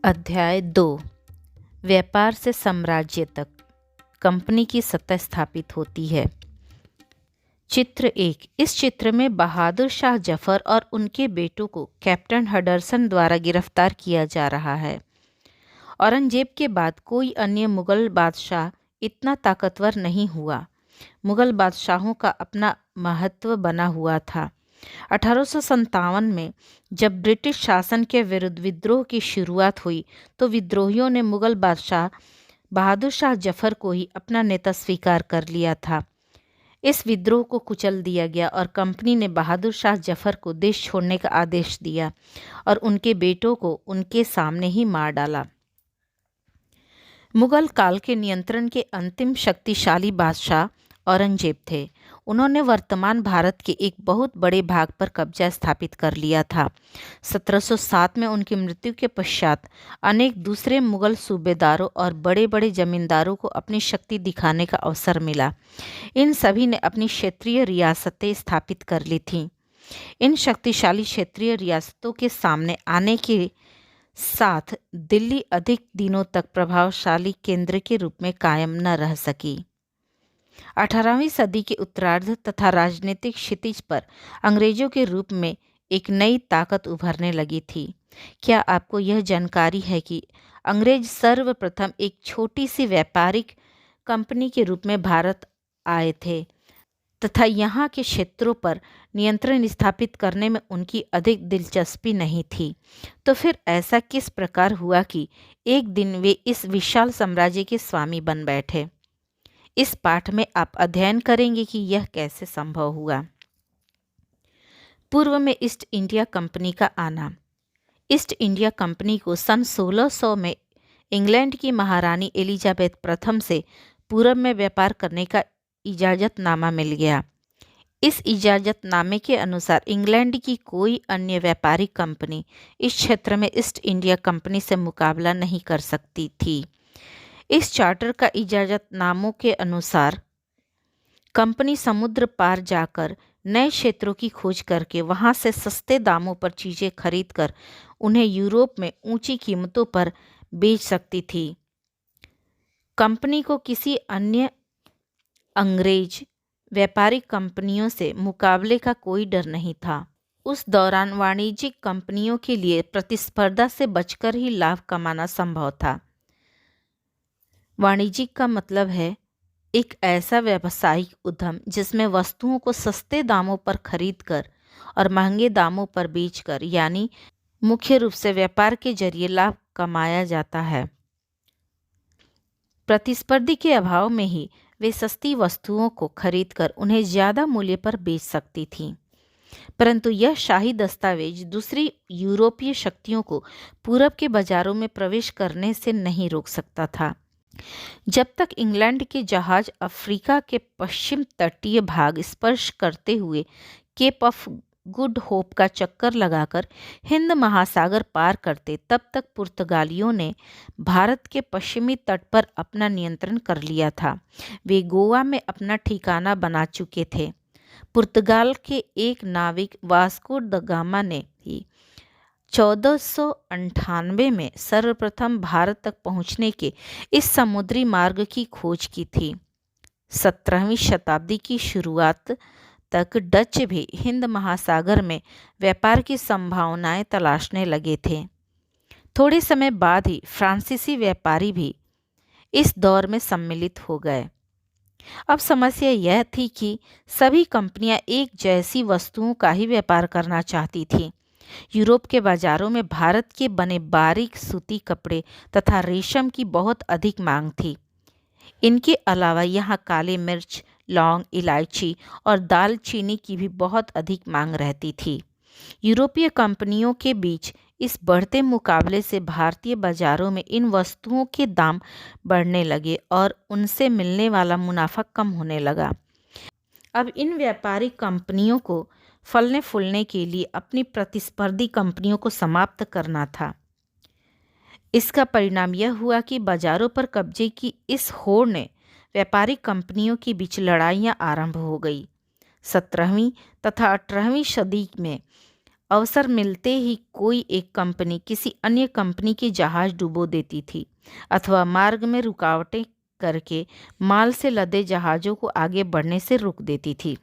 अध्याय 2 व्यापार से साम्राज्य तक कंपनी की सत्ता स्थापित होती है। चित्र 1। इस चित्र में बहादुर शाह जफर और उनके बेटों को कैप्टन हडर्सन द्वारा गिरफ्तार किया जा रहा है। औरंगजेब के बाद कोई अन्य मुगल बादशाह इतना ताकतवर नहीं हुआ। मुगल बादशाहों का अपना महत्व बना हुआ था। 1857 में जब ब्रिटिश शासन के विरुद्ध विद्रोह की शुरुआत हुई तो विद्रोहियों ने मुगल बादशाह बहादुर शाह जफर को ही अपना नेता स्वीकार कर लिया था। इस विद्रोह को कुचल दिया गया और कंपनी ने बहादुर शाह जफर को देश छोड़ने का आदेश दिया और उनके बेटों को उनके सामने ही मार डाला। मुगल काल के नियंत्रण के अंतिम शक्तिशाली बादशाह औरंगजेब थे। उन्होंने वर्तमान भारत के एक बहुत बड़े भाग पर कब्जा स्थापित कर लिया था। 1707 में उनकी मृत्यु के पश्चात अनेक दूसरे मुगल सूबेदारों और बड़े बड़े जमींदारों को अपनी शक्ति दिखाने का अवसर मिला। इन सभी ने अपनी क्षेत्रीय रियासतें स्थापित कर ली थीं। इन शक्तिशाली क्षेत्रीय रियासतों के सामने आने के साथ दिल्ली अधिक दिनों तक प्रभावशाली केंद्र के रूप में कायम न रह सकी। 18वीं सदी के उत्तरार्ध तथा राजनीतिक क्षितिज पर अंग्रेजों के रूप में एक नई ताकत उभरने लगी थी। क्या आपको यह जानकारी है कि अंग्रेज सर्वप्रथम एक छोटी सी व्यापारिक कंपनी के रूप में भारत आए थे तथा यहाँ के क्षेत्रों पर नियंत्रण स्थापित करने में उनकी अधिक दिलचस्पी नहीं थी। तो फिर ऐसा किस प्रकार हुआ कि एक दिन वे इस विशाल साम्राज्य के स्वामी बन बैठे? इस पाठ में आप अध्ययन करेंगे कि यह कैसे संभव हुआ। पूर्व में ईस्ट इंडिया कंपनी का आना। ईस्ट इंडिया कंपनी को सन 1600 में इंग्लैंड की महारानी एलिजाबेथ प्रथम से पूरब में व्यापार करने का इजाज़तनामा मिल गया। इस इजाज़तनामे के अनुसार इंग्लैंड की कोई अन्य व्यापारिक कंपनी इस क्षेत्र में ईस्ट इंडिया कंपनी से मुकाबला नहीं कर सकती थी। इस चार्टर का इजाज़तनामों के अनुसार कंपनी समुद्र पार जाकर नए क्षेत्रों की खोज करके वहां से सस्ते दामों पर चीज़ें खरीदकर उन्हें यूरोप में ऊंची कीमतों पर बेच सकती थी। कंपनी को किसी अन्य अंग्रेज व्यापारिक कंपनियों से मुकाबले का कोई डर नहीं था। उस दौरान वाणिज्यिक कंपनियों के लिए प्रतिस्पर्धा से बचकर ही लाभ कमाना संभव था। वाणिज्यिक का मतलब है एक ऐसा व्यावसायिक उद्यम जिसमें वस्तुओं को सस्ते दामों पर खरीदकर और महंगे दामों पर बेचकर, यानी मुख्य रूप से व्यापार के जरिए लाभ कमाया जाता है। प्रतिस्पर्धी के अभाव में ही वे सस्ती वस्तुओं को खरीदकर उन्हें ज़्यादा मूल्य पर बेच सकती थीं। परंतु यह शाही दस्तावेज दूसरी यूरोपीय शक्तियों को पूरब के बाजारों में प्रवेश करने से नहीं रोक सकता था। जब तक इंग्लैंड के जहाज अफ्रीका के पश्चिम तटीय भाग स्पर्श करते हुए केप ऑफ गुड होप का चक्कर लगाकर हिंद महासागर पार करते, तब तक पुर्तगालियों ने भारत के पश्चिमी तट पर अपना नियंत्रण कर लिया था। वे गोवा में अपना ठिकाना बना चुके थे। पुर्तगाल के एक नाविक वास्को द गामा ने ही 1498 में सर्वप्रथम भारत तक पहुंचने के इस समुद्री मार्ग की खोज की थी। 17वीं शताब्दी की शुरुआत तक डच भी हिंद महासागर में व्यापार की संभावनाएं तलाशने लगे थे। थोड़े समय बाद ही फ्रांसीसी व्यापारी भी इस दौर में सम्मिलित हो गए। अब समस्या यह थी कि सभी कंपनियां एक जैसी वस्तुओं का ही व्यापार करना चाहती थीं। यूरोप के बाजारों में भारत के बने बारीक सूती कपड़े तथा रेशम की बहुत अधिक मांग थी। इनके अलावा यहाँ काले मिर्च, लौंग, इलायची और दालचीनी की भी बहुत अधिक मांग रहती थी। यूरोपीय कंपनियों के बीच इस बढ़ते मुकाबले से भारतीय बाजारों में इन वस्तुओं के दाम बढ़ने लगे और उनसे मिलने वाला मुनाफा कम होने लगा। अब इन व्यापारिक कंपनियों को फलने फूलने के लिए अपनी प्रतिस्पर्धी कंपनियों को समाप्त करना था। इसका परिणाम यह हुआ कि बाजारों पर कब्जे की इस होड़ ने व्यापारिक कंपनियों के बीच लड़ाइयाँ आरंभ हो गई। 17वीं तथा 18वीं सदी में अवसर मिलते ही कोई एक कंपनी किसी अन्य कंपनी के जहाज डुबो देती थी अथवा मार्ग में रुकावटें करके माल से लदे जहाज़ों को आगे बढ़ने से रोक देती थी।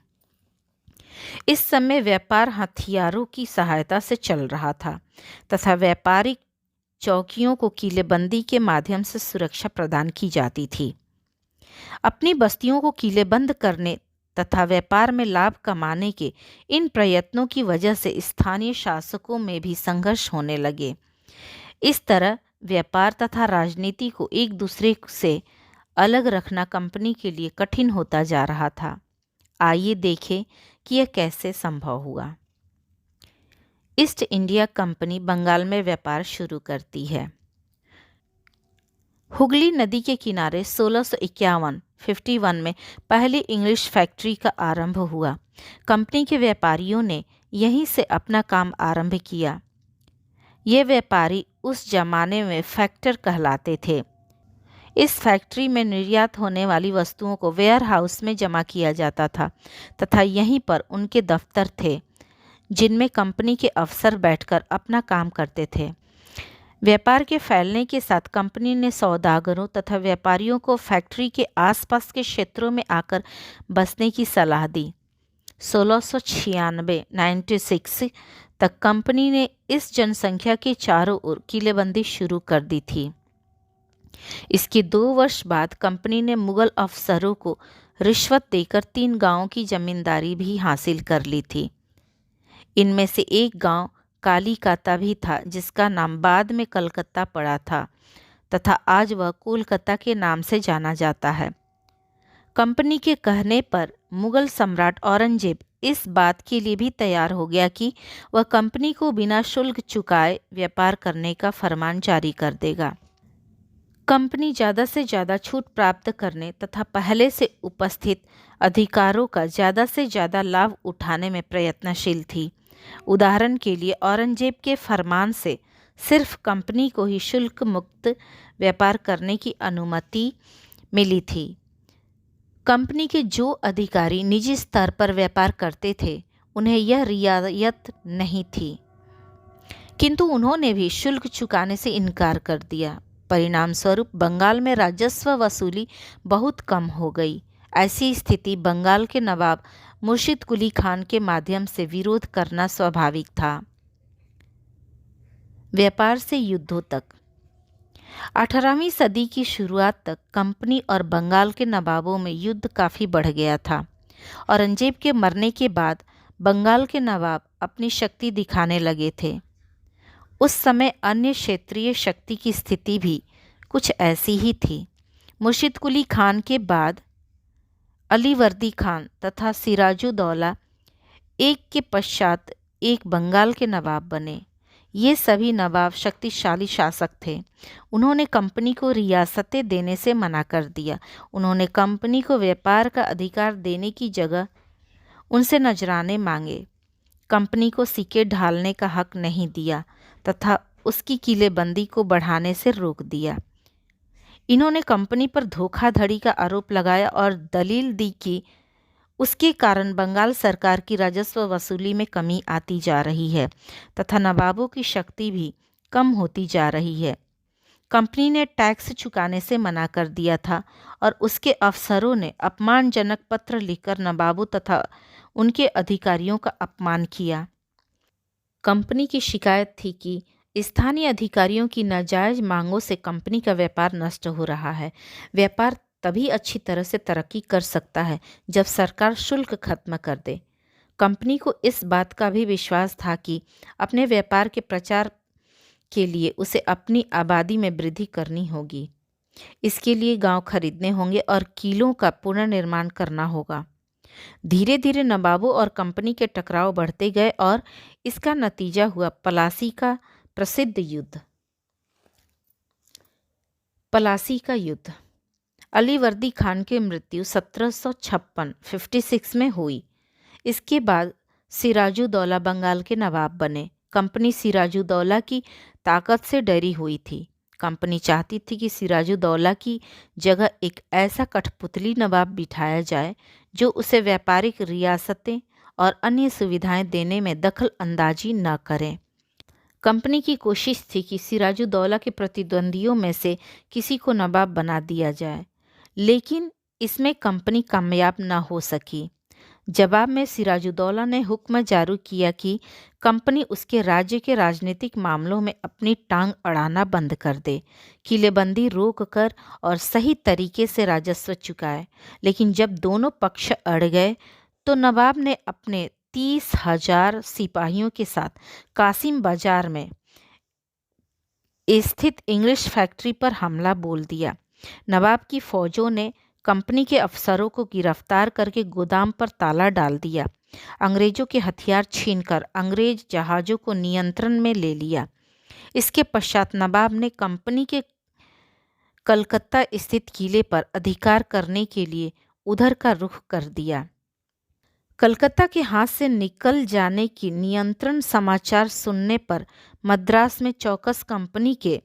इस समय व्यापार हथियारों की सहायता से चल रहा था तथा व्यापारिक चौकियों को किलेबंदी के माध्यम से सुरक्षा प्रदान की जाती थी। अपनी बस्तियों को किलेबंद करने तथा व्यापार में लाभ कमाने के इन प्रयत्नों की वजह से स्थानीय शासकों में भी संघर्ष होने लगे। इस तरह व्यापार तथा राजनीति को एक दूसरे से अलग रखना कंपनी के लिए कठिन होता जा रहा था। आइए देखें कि यह कैसे संभव हुआ। ईस्ट इंडिया कंपनी बंगाल में व्यापार शुरू करती है। हुगली नदी के किनारे 1651 में पहली इंग्लिश फैक्ट्री का आरंभ हुआ। कंपनी के व्यापारियों ने यहीं से अपना काम आरंभ किया। ये व्यापारी उस जमाने में फैक्टर कहलाते थे। इस फैक्ट्री में निर्यात होने वाली वस्तुओं को वेयर हाउस में जमा किया जाता था तथा यहीं पर उनके दफ्तर थे जिनमें कंपनी के अफसर बैठकर अपना काम करते थे। व्यापार के फैलने के साथ कंपनी ने सौदागरों तथा व्यापारियों को फैक्ट्री के आसपास के क्षेत्रों में आकर बसने की सलाह दी। 1696 तक कंपनी ने इस जनसंख्या के चारों ओर किलेबंदी शुरू कर दी थी। इसके 2 वर्ष बाद कंपनी ने मुगल अफसरों को रिश्वत देकर 3 गांवों की जमींदारी भी हासिल कर ली थी। इनमें से एक गांव कालीकाता भी था जिसका नाम बाद में कलकत्ता पड़ा था तथा आज वह कोलकाता के नाम से जाना जाता है। कंपनी के कहने पर मुगल सम्राट औरंगजेब इस बात के लिए भी तैयार हो गया कि वह कंपनी को बिना शुल्क चुकाए व्यापार करने का फरमान जारी कर देगा। कंपनी ज़्यादा से ज़्यादा छूट प्राप्त करने तथा पहले से उपस्थित अधिकारों का ज़्यादा से ज़्यादा लाभ उठाने में प्रयत्नशील थी। उदाहरण के लिए औरंगजेब के फरमान से सिर्फ कंपनी को ही शुल्क मुक्त व्यापार करने की अनुमति मिली थी। कंपनी के जो अधिकारी निजी स्तर पर व्यापार करते थे उन्हें यह रियायत नहीं थी, किंतु उन्होंने भी शुल्क चुकाने से इनकार कर दिया। परिणाम स्वरूप बंगाल में राजस्व वसूली बहुत कम हो गई। ऐसी स्थिति बंगाल के नवाब मुर्शिद कुली खान के माध्यम से विरोध करना स्वाभाविक था। व्यापार से युद्धों तक 18वीं सदी की शुरुआत तक कंपनी और बंगाल के नवाबों में युद्ध काफ़ी बढ़ गया था। औरंगजेब के मरने के बाद बंगाल के नवाब अपनी शक्ति दिखाने लगे थे। उस समय अन्य क्षेत्रीय शक्ति की स्थिति भी कुछ ऐसी ही थी। मुर्शिद कुली खान के बाद अलीवर्दी खान तथा सिराजुद्दौला एक के पश्चात एक बंगाल के नवाब बने। ये सभी नवाब शक्तिशाली शासक थे। उन्होंने कंपनी को रियासतें देने से मना कर दिया। उन्होंने कंपनी को व्यापार का अधिकार देने की जगह उनसे नजराने मांगे। कंपनी को सिक्के ढालने का हक नहीं दिया तथा उसकी किलेबंदी को बढ़ाने से रोक दिया। इन्होंने कंपनी पर धोखाधड़ी का आरोप लगाया और दलील दी कि उसके कारण बंगाल सरकार की राजस्व वसूली में कमी आती जा रही है तथा नवाबों की शक्ति भी कम होती जा रही है। कंपनी ने टैक्स चुकाने से मना कर दिया था और उसके अफसरों ने अपमानजनक पत्र लिखकर नवाबों तथा उनके अधिकारियों का अपमान किया। कंपनी की शिकायत थी कि स्थानीय अधिकारियों की नाजायज मांगों से कंपनी का व्यापार नष्ट हो रहा है। व्यापार तभी अच्छी तरह से तरक्की कर सकता है जब सरकार शुल्क खत्म कर दे। कंपनी को इस बात का भी विश्वास था कि अपने व्यापार के प्रचार के लिए उसे अपनी आबादी में वृद्धि करनी होगी। इसके लिए गांव खरीदने होंगे और किलों का पुनर्निर्माण करना होगा। धीरे धीरे नवाबों और कंपनी के टकराव बढ़ते गए और इसका नतीजा हुआ पलासी का प्रसिद्ध युद्ध। पलासी का युद्ध अलीवर्दी खान की मृत्यु 1756 में हुई। इसके बाद सिराजुद्दौला बंगाल के नवाब बने। कंपनी सिराजुद्दौला की ताकत से डरी हुई थी। कंपनी चाहती थी कि सिराजुद्दौला की जगह एक ऐसा कठपुतली नवाब बिठाया जाए जो उसे व्यापारिक रियासतें और अन्य सुविधाएं देने में दखल अंदाजी न करें। कंपनी की कोशिश थी कि सिराजुद्दौला के प्रतिद्वंदियों में से किसी को नवाब बना दिया जाए, लेकिन इसमें कंपनी कामयाब न हो सकी। जवाब में सिराजुद्दौला ने हुक्म जारी किया कि कंपनी उसके राज्य के राजनीतिक मामलों में अपनी टांग अड़ाना बंद कर दे, किलेबंदी रोक कर और सही तरीके से राजस्व चुकाए। लेकिन जब दोनों पक्ष अड़ गए तो नवाब ने अपने 30,000 सिपाहियों के साथ कासिम बाजार में स्थित इंग्लिश फैक्ट्री पर हमला बोल दिया। नवाब की फौजों ने कंपनी के अफसरों को गिरफ्तार करके गोदाम पर ताला डाल दिया, अंग्रेजों के हथियार छीनकर अंग्रेज जहाज़ों को नियंत्रण में ले लिया। इसके पश्चात नवाब ने कंपनी के कलकत्ता स्थित किले पर अधिकार करने के लिए उधर का रुख कर दिया। कलकत्ता के हाथ से निकल जाने की नियंत्रण समाचार सुनने पर मद्रास में चौकस कंपनी के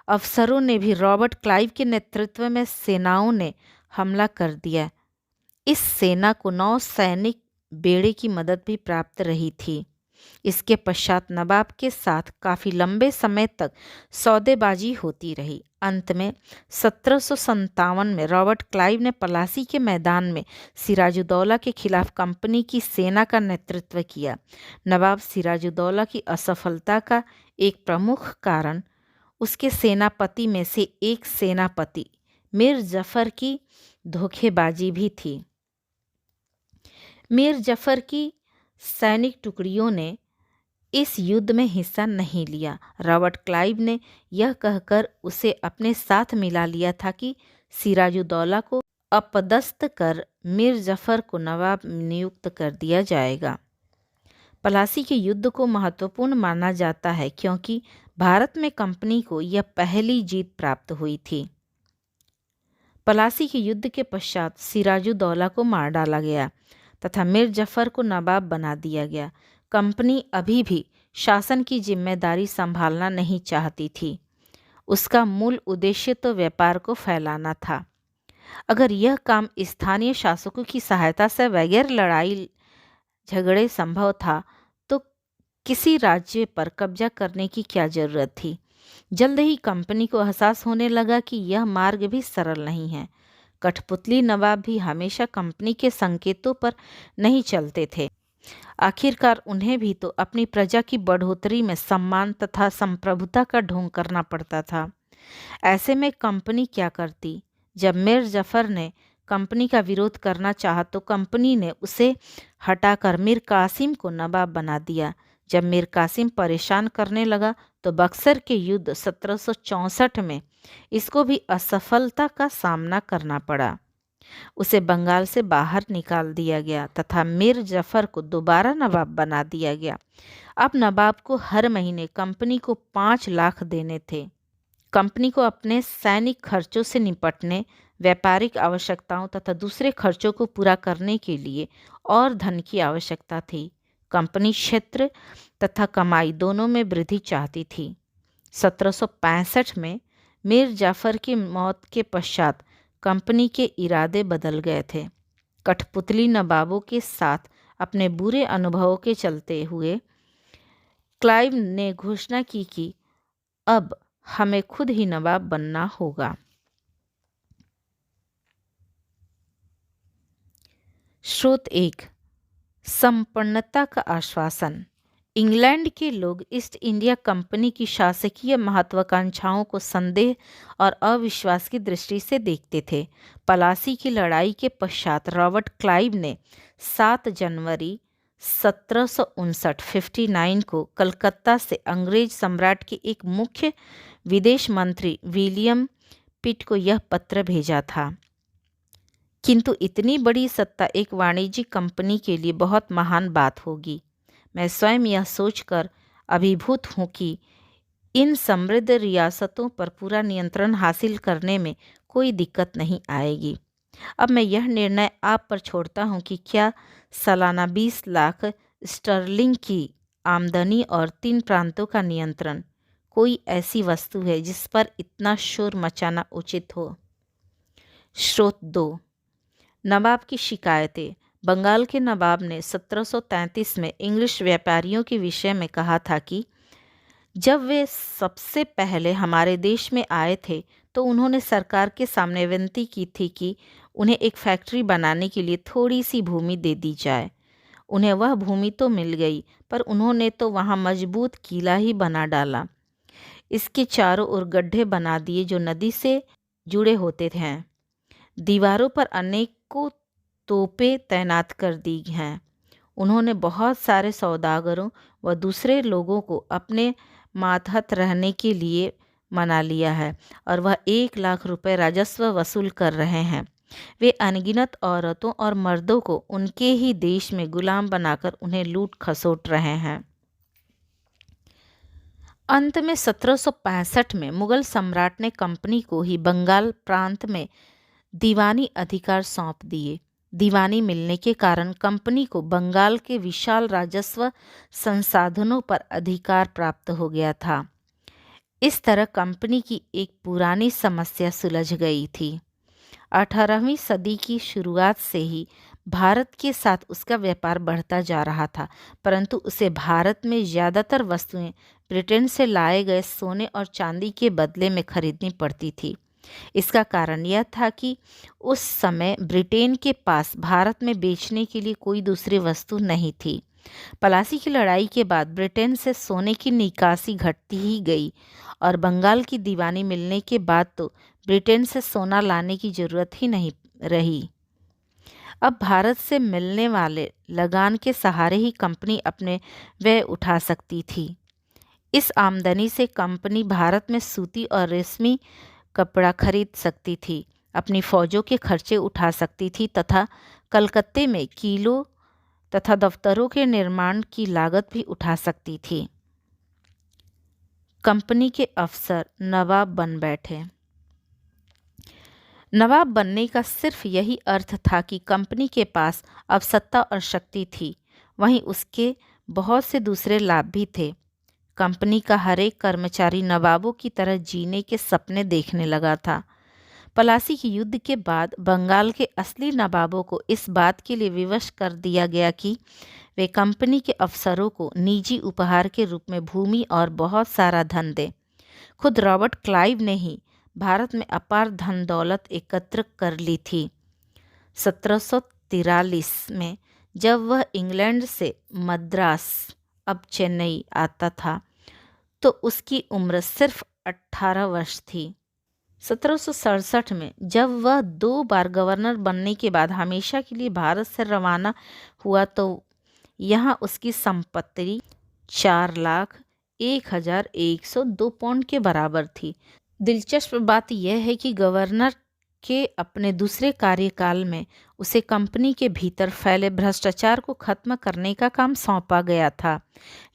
अफसरों ने भी रॉबर्ट क्लाइव के नेतृत्व में सेनाओं ने हमला कर दिया। इस सेना को 9 सैनिक बेड़े की मदद भी प्राप्त रही थी। इसके पश्चात नवाब के साथ काफ़ी लंबे समय तक सौदेबाजी होती रही। अंत में 1757 में रॉबर्ट क्लाइव ने पलासी के मैदान में सिराजुद्दौला के खिलाफ कंपनी की सेना का नेतृत्व किया। नवाब सिराजुद्दौला की असफलता का एक प्रमुख कारण उसके सेनापति में से एक सेनापति मीर जफर की धोखेबाजी भी थी। मीर जफर की सैनिक टुकड़ियों ने इस युद्ध में हिस्सा नहीं लिया। रॉबर्ट क्लाइव ने यह कहकर उसे अपने साथ मिला लिया था कि सिराजुद्दौला को अपदस्थ कर मीर जफर को नवाब नियुक्त कर दिया जाएगा। पलासी के युद्ध को महत्वपूर्ण माना जाता है क्योंकि भारत में कंपनी को यह पहली जीत प्राप्त हुई थी। पलासी के युद्ध के पश्चात सिराजुद्दौला को मार डाला गया तथा मीर जफर को नवाब बना दिया गया। कंपनी अभी भी शासन की जिम्मेदारी संभालना नहीं चाहती थी। उसका मूल उद्देश्य तो व्यापार को फैलाना था। अगर यह काम स्थानीय शासकों की सहायता से बगैर लड़ाई झगड़े संभव था तो किसी राज्य पर कब्जा करने की क्या जरूरत थी। जल्द ही कंपनी को एहसास होने लगा कि यह मार्ग भी सरल नहीं है। कठपुतली नवाब भी हमेशा कंपनी के संकेतों पर नहीं चलते थे। आखिरकार उन्हें भी तो अपनी प्रजा की बढ़ोतरी में सम्मान तथा संप्रभुता का ढोंग करना पड़ता था। ऐसे में कंपनी क्या करती? जब मीर जफर ने कंपनी का विरोध करना चाहा तो कंपनी ने उसे हटाकर मीर कासिम को नवाब बना दिया। जब मीर कासिम परेशान करने लगा तो बक्सर के युद्ध 1764 में इसको भी असफलता का सामना करना पड़ा। उसे बंगाल से बाहर निकाल दिया गया तथा मीर जफर को दोबारा नवाब बना दिया गया। अब नवाब को हर महीने कंपनी को 5 लाख देने थे। कंपनी को अपने सैनिक खर्चों से निपटने, व्यापारिक आवश्यकताओं तथा दूसरे खर्चों को पूरा करने के लिए और धन की आवश्यकता थी। कंपनी क्षेत्र तथा कमाई दोनों में वृद्धि चाहती थी। 1765 में मीर जाफर की मौत के पश्चात कंपनी के इरादे बदल गए थे। कठपुतली नवाबों के साथ अपने बुरे अनुभवों के चलते हुए क्लाइव ने घोषणा की कि अब हमें खुद ही नवाब बनना होगा। स्रोत 1, संपन्नता का आश्वासन। इंग्लैंड के लोग ईस्ट इंडिया कंपनी की शासकीय महत्वाकांक्षाओं को संदेह और अविश्वास की दृष्टि से देखते थे। पलासी की लड़ाई के पश्चात रॉबर्ट क्लाइव ने 7 जनवरी 1759 को कलकत्ता से अंग्रेज सम्राट के एक मुख्य विदेश मंत्री विलियम पिट को यह पत्र भेजा था। किंतु इतनी बड़ी सत्ता एक वाणिज्यिक कंपनी के लिए बहुत महान बात होगी। मैं स्वयं यह सोचकर अभिभूत हूँ कि इन समृद्ध रियासतों पर पूरा नियंत्रण हासिल करने में कोई दिक्कत नहीं आएगी। अब मैं यह निर्णय आप पर छोड़ता हूँ कि क्या सालाना 20 लाख स्टर्लिंग की आमदनी और 3 प्रांतों का नियंत्रण कोई ऐसी वस्तु है जिस पर इतना शोर मचाना उचित हो। स्रोत 2, नवाब की शिकायतें। बंगाल के नवाब ने 1733 में इंग्लिश व्यापारियों के विषय में कहा था कि जब वे सबसे पहले हमारे देश में आए थे तो उन्होंने सरकार के सामने विनती की थी कि उन्हें एक फैक्ट्री बनाने के लिए थोड़ी सी भूमि दे दी जाए। उन्हें वह भूमि तो मिल गई, पर उन्होंने तो वहाँ मजबूत किला ही बना डाला। इसके चारों ओर गड्ढे बना दिए जो नदी से जुड़े होते थे। दीवारों पर अनेकों तोपें तैनात कर दी हैं। उन्होंने बहुत सारे सौदागरों व दूसरे लोगों को अपने मातहत रहने के लिए मना लिया है और वह 1 लाख रुपए राजस्व वसूल कर रहे हैं। वे अनगिनत औरतों और मर्दों को उनके ही देश में गुलाम बनाकर उन्हें लूट खसोट रहे हैं। अंत में 1765 में मुगल सम्राट ने कंपनी को ही बंगाल प्रांत में दीवानी अधिकार सौंप दिए। दीवानी मिलने के कारण कंपनी को बंगाल के विशाल राजस्व संसाधनों पर अधिकार प्राप्त हो गया था। इस तरह कंपनी की एक पुरानी समस्या सुलझ गई थी। 18वीं सदी की शुरुआत से ही भारत के साथ उसका व्यापार बढ़ता जा रहा था, परंतु उसे भारत में ज़्यादातर वस्तुएं ब्रिटेन से लाए गए सोने और चांदी के बदले में खरीदनी पड़ती थी। इसका कारण यह था कि उस समय ब्रिटेन के पास भारत में बेचने के लिए कोई दूसरी वस्तु नहीं थी। पलासी की लड़ाई के बाद ब्रिटेन से सोने की निकासी घटती ही गई और बंगाल की दीवानी मिलने के बाद तो ब्रिटेन से सोना लाने की जरूरत ही नहीं रही। अब भारत से मिलने वाले लगान के सहारे ही कंपनी अपने व्यय उठा सकती थी। इस आमदनी से कंपनी भारत में सूती और रेशमी कपड़ा खरीद सकती थी, अपनी फौजों के खर्चे उठा सकती थी तथा कलकत्ते में किलों तथा दफ्तरों के निर्माण की लागत भी उठा सकती थी। कंपनी के अफसर नवाब बन बैठे। नवाब बनने का सिर्फ यही अर्थ था कि कंपनी के पास अब सत्ता और शक्ति थी, वहीं उसके बहुत से दूसरे लाभ भी थे। कंपनी का हर एक कर्मचारी नवाबों की तरह जीने के सपने देखने लगा था। पलासी के युद्ध के बाद बंगाल के असली नवाबों को इस बात के लिए विवश कर दिया गया कि वे कंपनी के अफसरों को निजी उपहार के रूप में भूमि और बहुत सारा धन दें। खुद रॉबर्ट क्लाइव ने ही भारत में अपार धन दौलत एकत्र कर ली थी। 1743 में जब वह इंग्लैंड से मद्रास, अब चेन्नई, आता था तो उसकी उम्र सिर्फ 18 वर्ष थी। 1767 में जब वह 2 बार गवर्नर बनने के बाद हमेशा के लिए भारत से रवाना हुआ तो यहाँ उसकी संपत्ति 4,01,102 पाउंड के बराबर थी। दिलचस्प बात यह है कि गवर्नर के अपने दूसरे कार्यकाल में उसे कंपनी के भीतर फैले भ्रष्टाचार को खत्म करने का काम सौंपा गया था,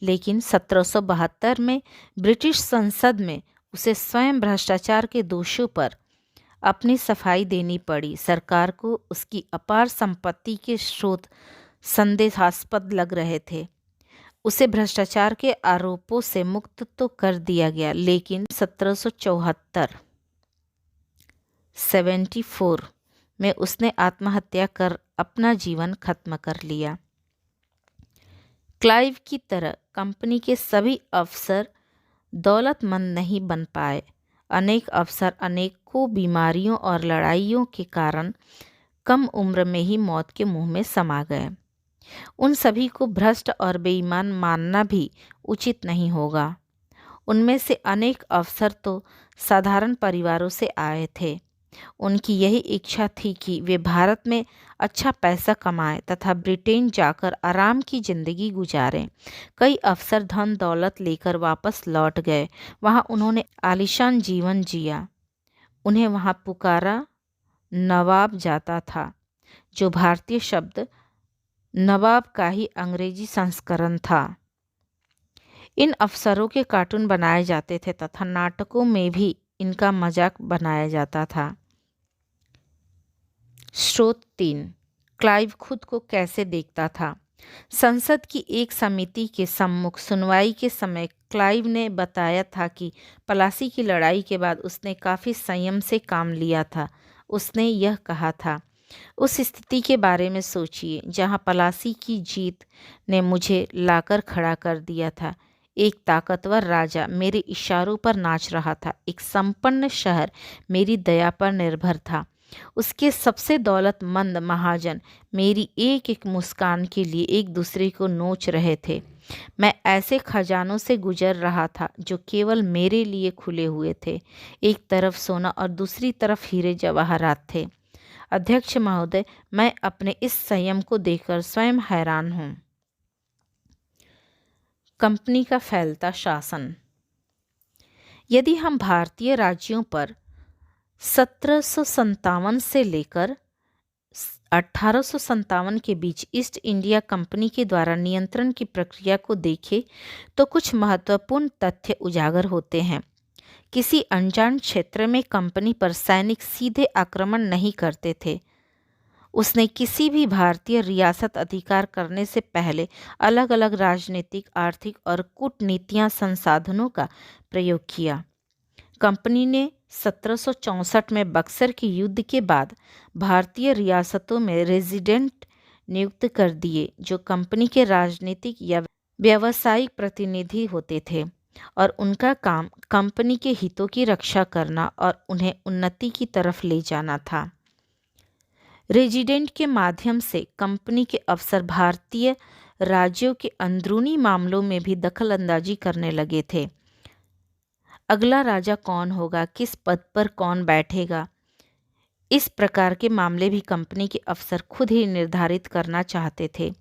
लेकिन 1772 में ब्रिटिश संसद में उसे स्वयं भ्रष्टाचार के दोषों पर अपनी सफाई देनी पड़ी। सरकार को उसकी अपार संपत्ति के स्रोत संदेहास्पद लग रहे थे। उसे भ्रष्टाचार के आरोपों से मुक्त तो कर दिया गया, लेकिन 1774 में उसने आत्महत्या कर अपना जीवन खत्म कर लिया। क्लाइव की तरह कंपनी के सभी अफसर दौलतमंद नहीं बन पाए। अनेक अफसर अनेकों बीमारियों और लड़ाइयों के कारण कम उम्र में ही मौत के मुंह में समा गए। उन सभी को भ्रष्ट और बेईमान मानना भी उचित नहीं होगा। उनमें से अनेक अफसर तो साधारण परिवारों से आए थे। उनकी यही इच्छा थी कि वे भारत में अच्छा पैसा कमाएं तथा ब्रिटेन जाकर आराम की जिंदगी गुजारें। कई अफसर धन दौलत लेकर वापस लौट गए। वहां उन्होंने आलीशान जीवन जिया। उन्हें वहां पुकारा नवाब जाता था, जो भारतीय शब्द नवाब का ही अंग्रेजी संस्करण था। इन अफसरों के कार्टून बनाए जाते थे तथा नाटकों में भी इनका मजाक बनाया जाता था। स्रोत 3, क्लाइव खुद को कैसे देखता था। संसद की एक समिति के सम्मुख सुनवाई के समय क्लाइव ने बताया था कि पलासी की लड़ाई के बाद उसने काफ़ी संयम से काम लिया था। उसने यह कहा था, उस स्थिति के बारे में सोचिए जहाँ पलासी की जीत ने मुझे लाकर खड़ा कर दिया था। एक ताकतवर राजा मेरे इशारों पर नाच रहा था। एक संपन्न शहर मेरी दया पर निर्भर था। उसके सबसे दौलतमंद महाजन मेरी एक एक मुस्कान के लिए एक दूसरे को नोच रहे थे। मैं ऐसे खजानों से गुजर रहा था जो केवल मेरे लिए खुले हुए थे। एक तरफ सोना और दूसरी तरफ हीरे जवाहरात थे। अध्यक्ष महोदय, मैं अपने इस संयम को देखकर स्वयं हैरान हूँ। कंपनी का फैलता शासन। यदि हम भारतीय राज्यों पर 1757 से लेकर 1857 के बीच ईस्ट इंडिया कंपनी के द्वारा नियंत्रण की प्रक्रिया को देखें तो कुछ महत्वपूर्ण तथ्य उजागर होते हैं। किसी अनजान क्षेत्र में कंपनी पर सैनिक सीधे आक्रमण नहीं करते थे। उसने किसी भी भारतीय रियासत अधिकार करने से पहले अलग अलग राजनीतिक, आर्थिक और कूटनीतियां संसाधनों का प्रयोग किया। कंपनी ने 1764 में बक्सर के युद्ध के बाद भारतीय रियासतों में रेजिडेंट नियुक्त कर दिए जो कंपनी के राजनीतिक या व्यावसायिक प्रतिनिधि होते थे और उनका काम कंपनी के हितों की रक्षा करना और उन्हें उन्नति की तरफ ले जाना था। रेजिडेंट के माध्यम से कंपनी के अफसर भारतीय राज्यों के अंदरूनी मामलों में भी दखल अंदाजी करने लगे थे। अगला राजा कौन होगा, किस पद पर कौन बैठेगा, इस प्रकार के मामले भी कंपनी के अफसर खुद ही निर्धारित करना चाहते थे।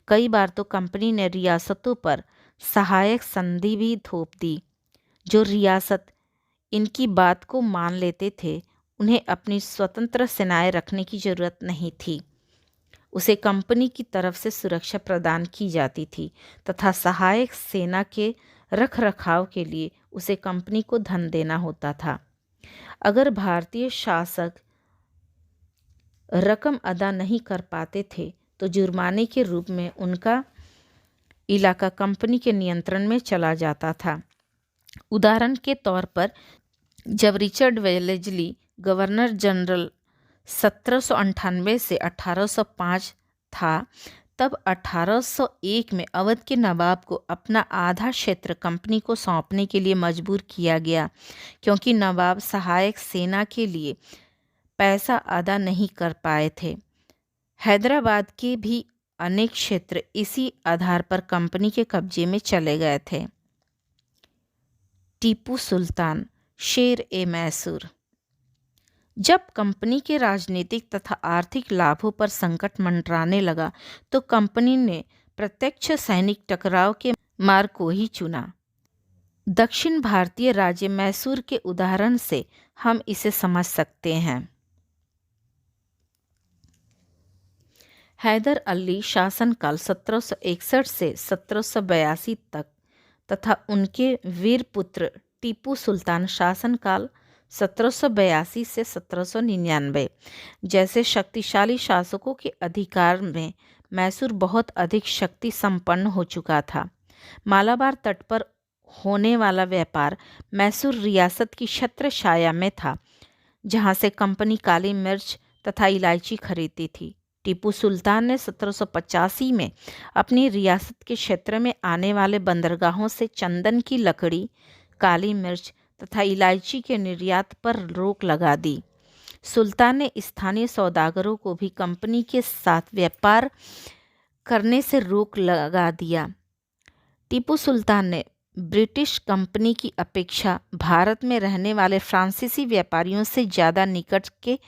कई बार तो कंपनी ने रियासतों पर सहायक संधि भी थोप दी। जो रियासत इनकी बात को मान लेते थे उन्हें अपनी स्वतंत्र सेनाएं रखने की जरूरत नहीं थी। उसे कंपनी की तरफ से सुरक्षा प्रदान की जाती थी तथा सहायक सेना के रख रखाव के लिए उसे कंपनी को धन देना होता था। अगर भारतीय शासक रकम अदा नहीं कर पाते थे तो जुर्माने के रूप में उनका इलाका कंपनी के नियंत्रण में चला जाता था। उदाहरण के तौर पर जब रिचर्ड वेलेस्ली गवर्नर जनरल 1798 से 1805 था, तब 1801 में अवध के नवाब को अपना आधा क्षेत्र कंपनी को सौंपने के लिए मजबूर किया गया, क्योंकि नवाब सहायक सेना के लिए पैसा अदा नहीं कर पाए थे। हैदराबाद के भी अनेक क्षेत्र इसी आधार पर कंपनी के कब्जे में चले गए थे। टीपू सुल्तान, शेर ए मैसूर। जब कंपनी के राजनीतिक तथा आर्थिक लाभों पर संकट मंडराने लगा तो कंपनी ने प्रत्यक्ष सैनिक टकराव के मार्ग को ही चुना। दक्षिण भारतीय राज्य मैसूर के उदाहरण से हम इसे समझ सकते हैं। हैदर अली शासनकाल 1761 से 1782 तक तथा उनके वीर पुत्र टीपू सुल्तान शासनकाल 1782 से 1799 जैसे शक्तिशाली शासकों के अधिकार में मैसूर बहुत अधिक शक्ति संपन्न हो चुका था। मालाबार तट पर होने वाला व्यापार मैसूर रियासत की छत्रछाया में था, जहां से कंपनी काली मिर्च तथा इलायची खरीदती थी। टीपू सुल्तान ने 1785 में अपनी रियासत के क्षेत्र में आने वाले बंदरगाहों से चंदन की लकड़ी, काली मिर्च तथा इलायची के निर्यात पर रोक लगा दी। सुल्तान ने स्थानीय सौदागरों को भी कंपनी के साथ व्यापार करने से रोक लगा दिया। टीपू सुल्तान ने ब्रिटिश कंपनी की अपेक्षा भारत में रहने वाले फ्रांसीसी व्यापारियों से ज़्यादा निकट के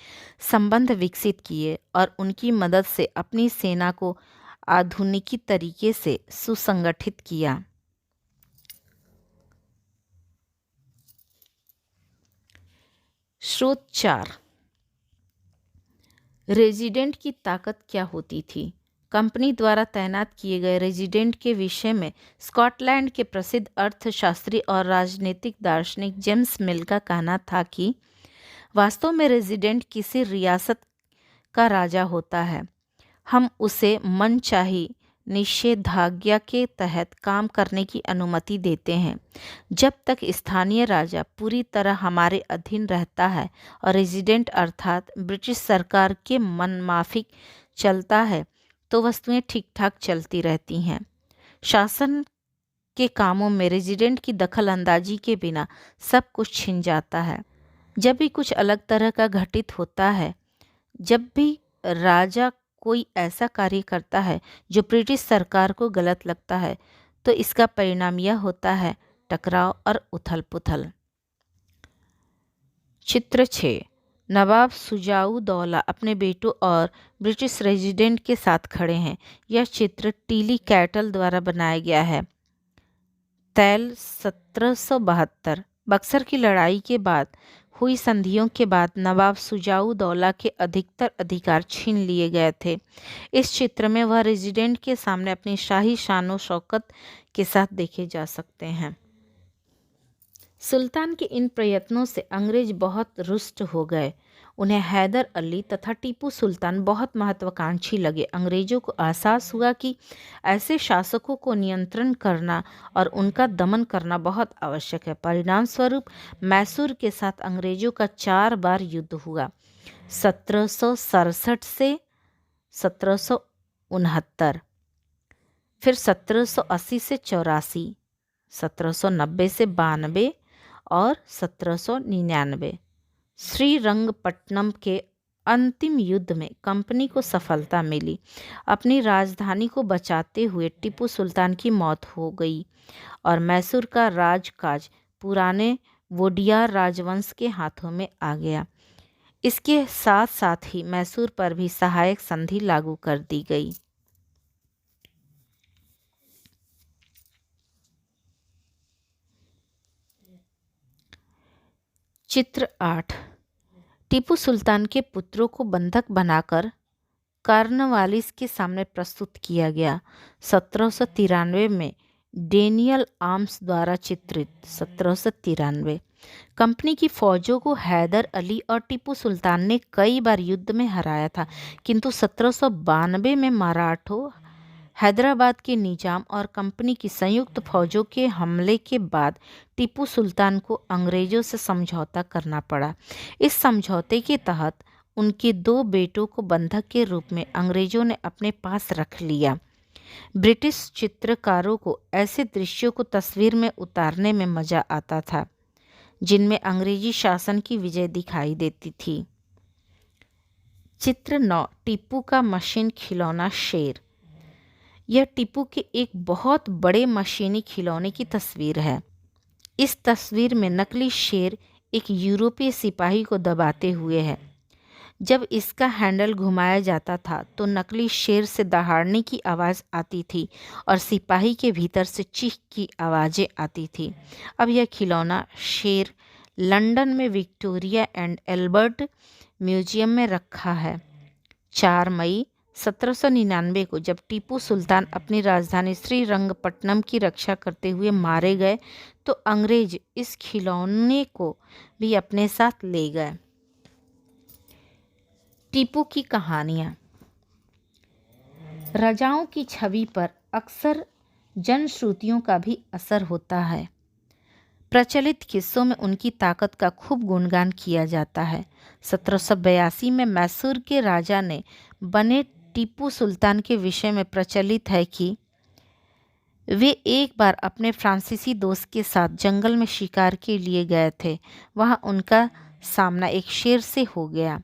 संबंध विकसित किए और उनकी मदद से अपनी सेना को आधुनिक तरीके से सुसंगठित किया। स्रोत 4। रेजिडेंट की ताकत क्या होती थी? कंपनी द्वारा तैनात किए गए रेजिडेंट के विषय में स्कॉटलैंड के प्रसिद्ध अर्थशास्त्री और राजनीतिक दार्शनिक जेम्स मिल का कहना था कि वास्तव में रेजिडेंट किसी रियासत का राजा होता है। हम उसे मनचाही निषेधाज्ञा के तहत काम करने की अनुमति देते हैं। जब तक स्थानीय राजा पूरी तरह हमारे अधीन रहता है और रेजिडेंट अर्थात ब्रिटिश सरकार के मनमाफिक चलता है तो वस्तुएं ठीक ठाक चलती रहती हैं। शासन के कामों में रेजिडेंट की दखल अंदाजी के बिना सब कुछ छिन जाता है। जब भी कुछ अलग तरह का घटित होता है, जब भी राजा कोई ऐसा कार्य करता है जो ब्रिटिश सरकार को गलत लगता है, तो इसका परिणाम यह होता है टकराव और उथल पुथल। चित्र 6। नवाब शुजाउद्दौला अपने बेटों और ब्रिटिश रेजिडेंट के साथ खड़े हैं। यह चित्र टीली कैटल द्वारा बनाया गया है। तैल 1772। बक्सर की लड़ाई के बाद हुई संधियों के बाद नवाब शुजाउद्दौला के अधिकतर अधिकार छीन लिए गए थे। इस चित्र में वह रेजिडेंट के सामने अपनी शाही शानो शौकत के साथ देखे जा सकते हैं। सुल्तान के इन प्रयत्नों से अंग्रेज बहुत रुष्ट हो गए। उन्हें हैदर अली तथा टीपू सुल्तान बहुत महत्वाकांक्षी लगे। अंग्रेजों को एहसास हुआ कि ऐसे शासकों को नियंत्रण करना और उनका दमन करना बहुत आवश्यक है। परिणाम स्वरूप मैसूर के साथ अंग्रेजों का 4 बार युद्ध हुआ। 1767 से 1769, फिर 1780 से 84, 1790 से 92 और 1799। श्रीरंगपट्टनम के अंतिम युद्ध में कंपनी को सफलता मिली। अपनी राजधानी को बचाते हुए टीपू सुल्तान की मौत हो गई और मैसूर का राजकाज पुराने वोडियार राजवंश के हाथों में आ गया। इसके साथ साथ ही मैसूर पर भी सहायक संधि लागू कर दी गई। चित्र 8। टीपू सुल्तान के पुत्रों को बंधक बनाकर कार्नवालिस के सामने प्रस्तुत किया गया। 1793 में डेनियल आर्म्स द्वारा चित्रित। 1793 कंपनी की फौजों को हैदर अली और टीपू सुल्तान ने कई बार युद्ध में हराया था, किंतु 1792 में मराठों, हैदराबाद के निजाम और कंपनी की संयुक्त फौजों के हमले के बाद टीपू सुल्तान को अंग्रेजों से समझौता करना पड़ा। इस समझौते के तहत उनके 2 बेटों को बंधक के रूप में अंग्रेजों ने अपने पास रख लिया। ब्रिटिश चित्रकारों को ऐसे दृश्यों को तस्वीर में उतारने में मजा आता था जिनमें अंग्रेजी शासन की विजय दिखाई देती थी। चित्र 9। टीपू का मशीन खिलौना शेर। यह टीपू के एक बहुत बड़े मशीनी खिलौने की तस्वीर है। इस तस्वीर में नकली शेर एक यूरोपीय सिपाही को दबाते हुए है। जब इसका हैंडल घुमाया जाता था तो नकली शेर से दहाड़ने की आवाज़ आती थी और सिपाही के भीतर से चीख की आवाज़ें आती थी। अब यह खिलौना शेर लंदन में विक्टोरिया एंड एल्बर्ट म्यूजियम में रखा है। 4 मई 1799 को जब टीपू सुल्तान अपनी राजधानी श्रीरंगपट्टनम की रक्षा करते हुए मारे गए तो अंग्रेज इस खिलौने को भी अपने साथ ले गए। टीपू की कहानियाँ। राजाओं की छवि पर अक्सर जनश्रुतियों का भी असर होता है। प्रचलित किस्सों में उनकी ताकत का खूब गुणगान किया जाता है। 1782 में मैसूर के राजा ने बने टीपू सुल्तान के विषय में प्रचलित है कि वे एक बार अपने फ्रांसीसी दोस्त के साथ जंगल में शिकार के लिए गए थे। वहाँ उनका सामना एक शेर से हो गया।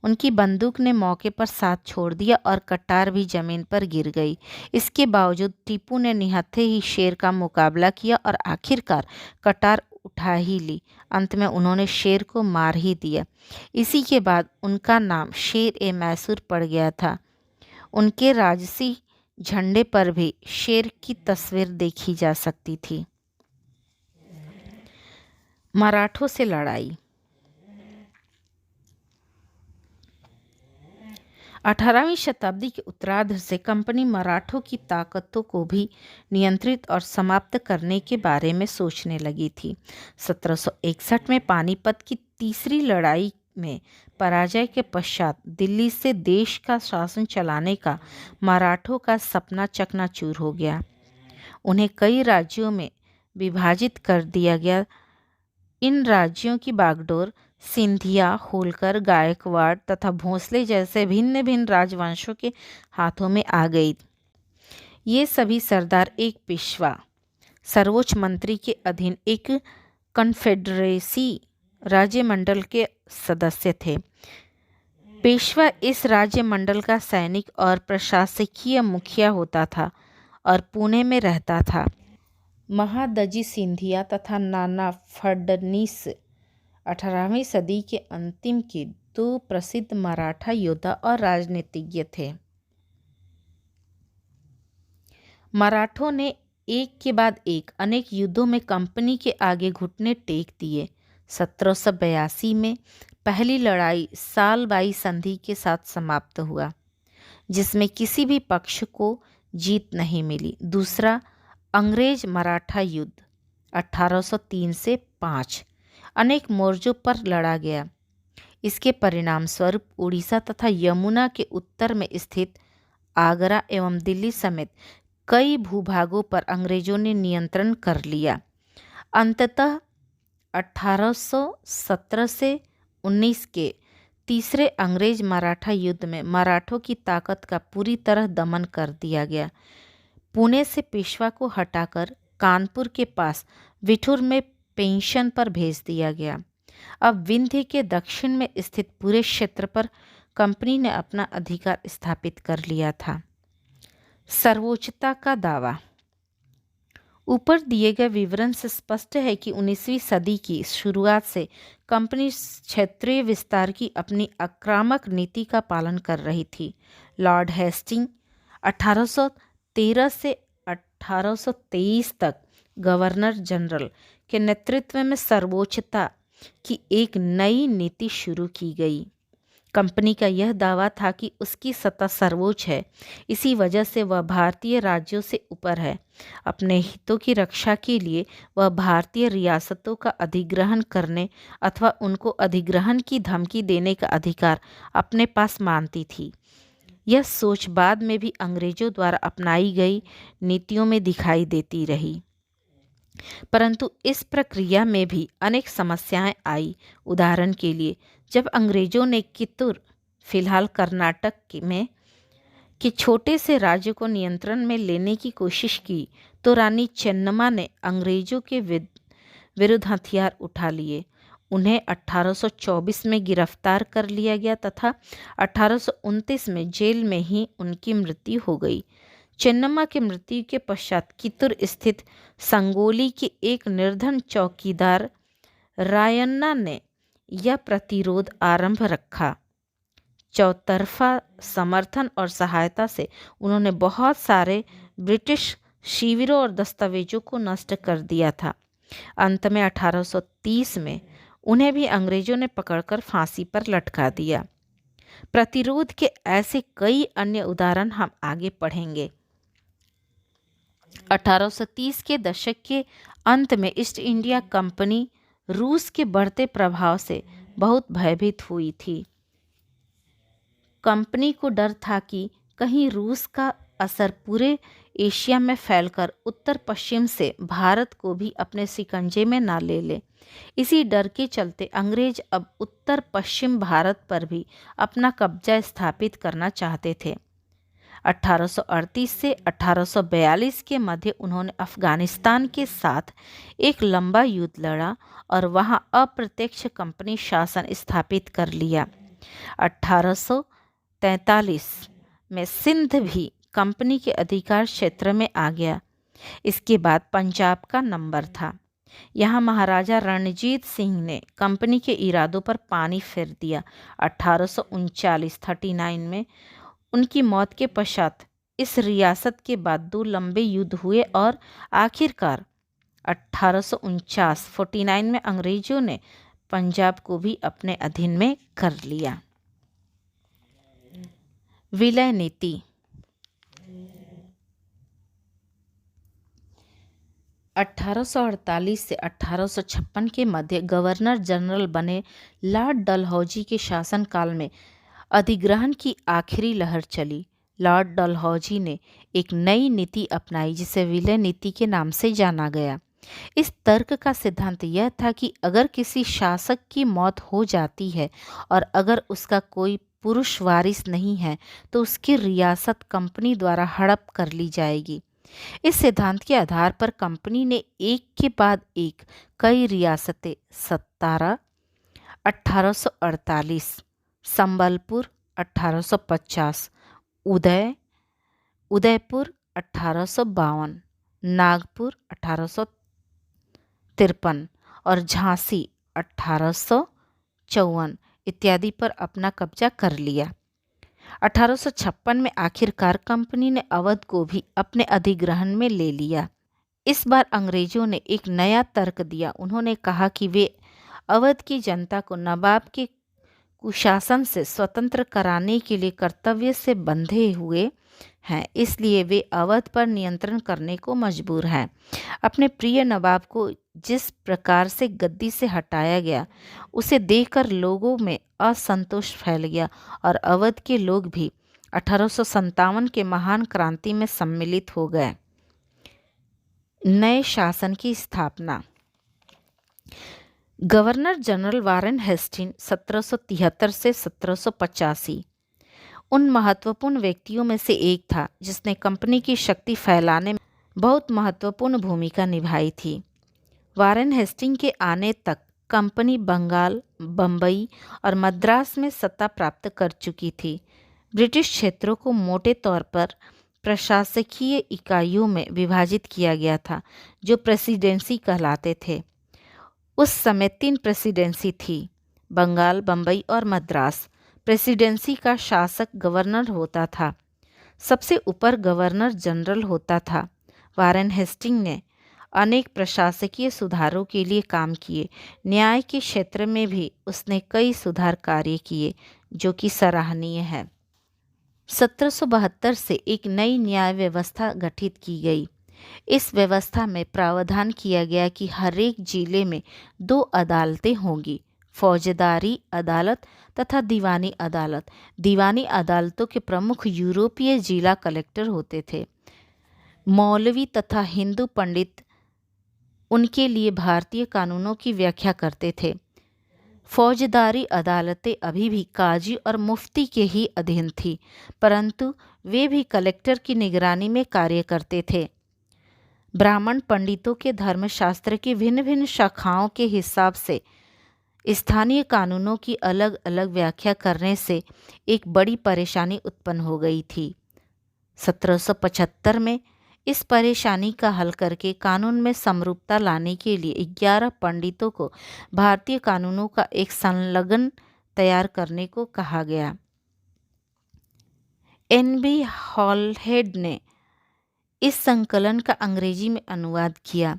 उनकी बंदूक ने मौके पर साथ छोड़ दिया और कटार भी जमीन पर गिर गई। इसके बावजूद टीपू ने निहत्थे ही शेर का मुकाबला किया और आखिरकार कटार उठा ही ली। अंत में उन्होंने शेर को मार ही दिया। इसी के बाद उनका नाम शेर ए मैसूर पड़ गया था। उनके राजसी झंडे पर भी शेर की तस्वीर देखी जा सकती थी। मराठों से लड़ाई। 18वीं शताब्दी के उत्तरार्ध से कंपनी मराठों की ताकतों को भी नियंत्रित और समाप्त करने के बारे में सोचने लगी थी। 1761 में पानीपत की तीसरी लड़ाई में पराजय के पश्चात दिल्ली से देश का शासन चलाने का मराठों का सपना चकनाचूर हो गया। उन्हें कई राज्यों में विभाजित कर दिया गया। इन राज्यों की बागडोर सिंधिया, होलकर, गायकवाड़ तथा भोंसले जैसे भिन्न भिन्न राजवंशों के हाथों में आ गई। ये सभी सरदार एक पेशवा सर्वोच्च मंत्री के अधीन एक कन्फेडरेसी राज्यमंडल के सदस्य थे। पेशवा इस राज्यमंडल का सैनिक और प्रशासकीय मुखिया होता था और पुणे में रहता था। महादजी सिंधिया तथा नाना फडणवीस 18वीं सदी के अंतिम के दो प्रसिद्ध मराठा योद्धा और राजनीतिज्ञ थे। मराठों ने एक के बाद एक अनेक युद्धों में कंपनी के आगे घुटने टेक दिए। 1782 में पहली लड़ाई सालबाई संधि के साथ समाप्त हुआ, जिसमें किसी भी पक्ष को जीत नहीं मिली। दूसरा अंग्रेज मराठा युद्ध 1803 से 5 अनेक मोर्चों पर लड़ा गया। इसके परिणाम स्वरूप उड़ीसा तथा यमुना के उत्तर में स्थित आगरा एवं दिल्ली समेत कई भूभागों पर अंग्रेजों ने नियंत्रण कर लिया। अंततः 1817 से 19 के तीसरे अंग्रेज मराठा युद्ध में मराठों की ताकत का पूरी तरह दमन कर दिया गया। पुणे से पेशवा को हटाकर कानपुर के पास विठूर में पेंशन पर भेज दिया गया। अब विंध्य के दक्षिण में स्थित पूरे क्षेत्र पर कंपनी ने अपना अधिकार स्थापित कर लिया था। सर्वोच्चता का दावा। ऊपर दिए गए विवरण से स्पष्ट है कि 19वीं सदी की शुरुआत से कंपनी क्षेत्रीय विस्तार की अपनी आक्रामक नीति का पालन कर रही थी। लॉर्ड हेस्टिंग 1813 से 1823 तक गवर्नर जनरल के नेतृत्व में सर्वोच्चता की एक नई नीति शुरू की गई। कंपनी का यह दावा था कि उसकी सत्ता सर्वोच्च है, इसी वजह से वह भारतीय राज्यों से ऊपर है। अपने हितों की रक्षा के लिए वह भारतीय रियासतों का अधिग्रहण करने अथवा उनको अधिग्रहण की धमकी देने का अधिकार अपने पास मानती थी। यह सोच बाद में भी अंग्रेजों द्वारा अपनाई गई नीतियों में दिखाई देती रही, परंतु इस प्रक्रिया में भी अनेक समस्याएं आई। उदाहरण के लिए, जब अंग्रेजों ने कित्तूर, फिलहाल कर्नाटक में के छोटे से राज्य को नियंत्रण में लेने की कोशिश की, तो रानी चेन्नम्मा ने अंग्रेजों के विरुद्ध हथियार उठा लिए। उन्हें 1824 में गिरफ्तार कर लिया गया तथा 1829 में जेल में ही उनकी मृत्यु हो गई। चेन्नम्मा की मृत्यु के पश्चात कित्तूर स्थित संगोली के एक निर्धन चौकीदार रायन्ना ने यह प्रतिरोध आरंभ रखा। चौतरफा समर्थन और सहायता से उन्होंने बहुत सारे ब्रिटिश शिविरों और दस्तावेजों को नष्ट कर दिया था। अंत में 1830 में उन्हें भी अंग्रेजों ने पकड़कर फांसी पर लटका दिया। प्रतिरोध के ऐसे कई अन्य उदाहरण हम आगे पढ़ेंगे। 1830 के दशक के अंत में ईस्ट इंडिया कंपनी रूस के बढ़ते प्रभाव से बहुत भयभीत हुई थी। कंपनी को डर था कि कहीं रूस का असर पूरे एशिया में फैलकर उत्तर पश्चिम से भारत को भी अपने शिकंजे में ना ले ले। इसी डर के चलते अंग्रेज अब उत्तर पश्चिम भारत पर भी अपना कब्जा स्थापित करना चाहते थे। 1838 से 1842 के मध्य उन्होंने अफगानिस्तान के साथ एक लंबा युद्ध लड़ा और वहां अप्रत्यक्ष कंपनी शासन स्थापित कर लिया। 1843 में सिंध भी कंपनी के अधिकार क्षेत्र में आ गया। इसके बाद पंजाब का नंबर था। यहाँ महाराजा रणजीत सिंह ने कंपनी के इरादों पर पानी फेर दिया। 1839 में उनकी मौत के पश्चात इस रियासत के बाद दो लंबे युद्ध हुए और आखिरकार 1849 में अंग्रेजों ने पंजाब को भी अपने अधीन में कर लिया। विलय नीति। 1848 से 1856 के मध्य गवर्नर जनरल बने लॉर्ड डलहौजी के शासनकाल में अधिग्रहण की आखिरी लहर चली। लॉर्ड डलहौजी ने एक नई नीति अपनाई जिसे विलय नीति के नाम से जाना गया। इस तर्क का सिद्धांत यह था कि अगर किसी शासक की मौत हो जाती है और अगर उसका कोई पुरुष वारिस नहीं है तो उसकी रियासत कंपनी द्वारा हड़प कर ली जाएगी। इस सिद्धांत के आधार पर कंपनी ने एक के बाद एक कई रियासतें सतारा 1848, संबलपुर 1850, उदयपुर 1852, नागपुर 1853 और झांसी 1854 इत्यादि पर अपना कब्जा कर लिया। 1856 में आखिरकार कंपनी ने अवध को भी अपने अधिग्रहण में ले लिया। इस बार अंग्रेजों ने एक नया तर्क दिया। उन्होंने कहा कि वे अवध की जनता को नवाब के कुशासन से स्वतंत्र कराने के लिए कर्तव्य से बंधे हुए हैं, इसलिए वे अवध पर नियंत्रण करने को मजबूर हैं। अपने प्रिय नवाब को जिस प्रकार से गद्दी से हटाया गया उसे देखकर लोगों में असंतोष फैल गया और अवध के लोग भी 1857 के महान क्रांति में सम्मिलित हो गए। नए शासन की स्थापना। गवर्नर जनरल वारेन हेस्टिंग 1773 से 1785 उन महत्वपूर्ण व्यक्तियों में से एक था जिसने कंपनी की शक्ति फैलाने में बहुत महत्वपूर्ण भूमिका निभाई थी। वारेन हेस्टिंग के आने तक कंपनी बंगाल, बम्बई और मद्रास में सत्ता प्राप्त कर चुकी थी। ब्रिटिश क्षेत्रों को मोटे तौर पर प्रशासकीय इकाइयों में विभाजित किया गया था जो प्रेसिडेंसी कहलाते थे। उस समय 3 प्रेसिडेंसी थी, बंगाल, बम्बई और मद्रास। प्रेसिडेंसी का शासक गवर्नर होता था। सबसे ऊपर गवर्नर जनरल होता था। वारेन हेस्टिंग ने अनेक प्रशासकीय सुधारों के लिए काम किए। न्याय के क्षेत्र में भी उसने कई सुधार कार्य किए जो कि सराहनीय है। 1772 से एक नई न्याय व्यवस्था गठित की गई। इस व्यवस्था में प्रावधान किया गया कि हर एक जिले में 2 अदालतें होंगी, फौजदारी अदालत तथा दीवानी अदालत। दीवानी अदालतों के प्रमुख यूरोपीय जिला कलेक्टर होते थे। मौलवी तथा हिंदू पंडित उनके लिए भारतीय कानूनों की व्याख्या करते थे। फौजदारी अदालतें अभी भी काजी और मुफ्ती के ही अधीन थी, परंतु वे भी कलेक्टर की निगरानी में कार्य करते थे। ब्राह्मण पंडितों के धर्मशास्त्र की भिन्न भिन्न शाखाओं के हिसाब से स्थानीय कानूनों की अलग अलग व्याख्या करने से एक बड़ी परेशानी उत्पन्न हो गई थी। 1775 में इस परेशानी का हल करके कानून में समरूपता लाने के लिए 11 पंडितों को भारतीय कानूनों का एक संलग्न तैयार करने को कहा गया। NB हॉलहेड ने इस संकलन का अंग्रेजी में अनुवाद किया।